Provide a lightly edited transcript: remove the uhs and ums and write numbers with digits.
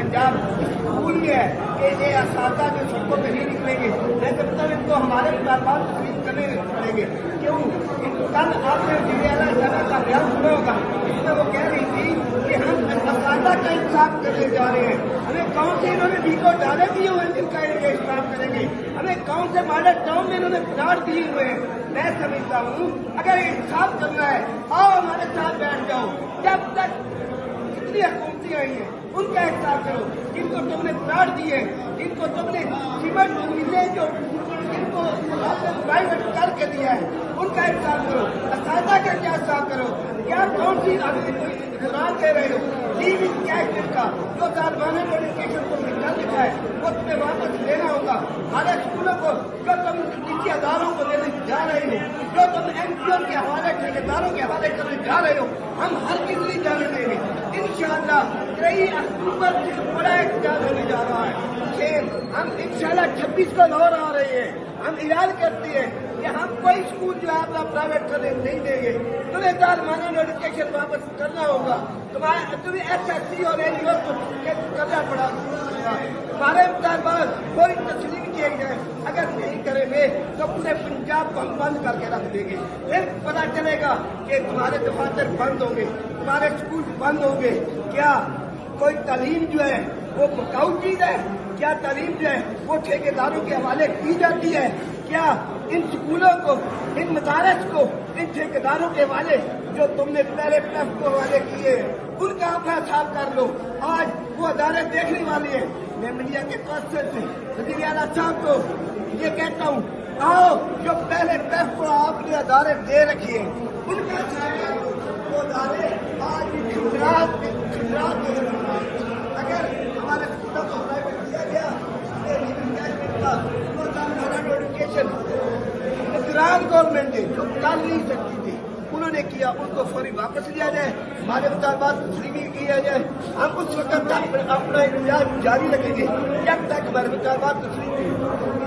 Punjab school में है कि ये असादा जो सड़कों पे नहीं निकलेंगे, मैं समझता हूँ इनको हमारे मुतालबात तस्लीम करने पड़ेंगे। क्यों? कल आपने जीडियाला का बयान सुना होगा, इसमें वो कह रही थी कि हम असादा का इंसाफ करने जा रहे हैं। हमें कौन से इन्होंने वीडियो डाले दिए हुए जिनका इनके इंसाफ करेंगे, हमें कौन से मॉडल टाउन में इन्होंने प्लाट दिए हुए हैं। मैं समझता हूँ अगर इंसाफ करना है आओ हमारे साथ बैठ जाओ। जब तक जितनी हुकूमतें आई हैं उनका इंसाफ करो, जिनको तुमने प्लाट दिए, जिनको तुमने सीमेंट मिलें जो जिनको प्राइवेट करके दिया है उनका इंसाफ करो। असादा का क्या इंसाफ करो? क्या कौन सी इकरार कह रहे हो? लीविंग कैश का जो तालिबान नोटिफिकेशन को निकाल लिखा है वो तुम्हें वापस लेना होगा। हमारे स्कूलों को जो तुम निजी अदारों को देने जा रहे हो, जो तुम एनजीओ के हवाले ठेकेदारों के हवाले करने जा रहे हो, हम हर किसी नहीं जाने देंगे। इंशाअल्लाह 3 अक्टूबर से बड़ा एहतजाज होने जा रहा है। हम इंशाअल्लाह 26 को लाहौर आ रहे हैं। हम ऐलान करते हैं कि हम कोई स्कूल जो है अपना प्राइवेट करने नहीं देंगे। तुम्हें तालिबाना नोटिफिकेशन वापस करना होगा। तुम्हें SSC और NGO को करना पड़ा। हमारे मुतालबात कोई तस्लीम किए गए, अगर नहीं करेंगे तो पूरे पंजाब को हम बंद करके रख देंगे। फिर पता चलेगा कि तुम्हारे दफातर बंद होंगे, तुम्हारे स्कूल बंद होंगे। क्या कोई तालीम जो है वो मुकाऊ चीज है? क्या तालीम जो है वो ठेकेदारों के हवाले की जाती है? क्या इन स्कूलों को, इन मदारस को इन ठेकेदारों के हवाले जो तुमने पहले प्लस को हवाले किए उनका अपना हिसाब कर लो। आज वो अदालत देखने वाली है। मैं मीडिया के कौशल से वज़ीर आला साहब को ये कहता हूँ, आओ जो पहले प्लस को आपने अदालत दे रखी है उनका वो अदालत आज अगर हमारे स्कूलों को प्राइवेट दिया गया नोटिफिकेशन गुजरात गवर्नमेंट ने जो कर नहीं सकती थी उन्होंने किया, उनको फौरी वापस लिया जाए, हमारे मुतालबात तस्लीम किया जाए। हम उस वक्त तक अपना इंतजार जारी रखेंगे जब तक हमारे मुतालबात तस्लीम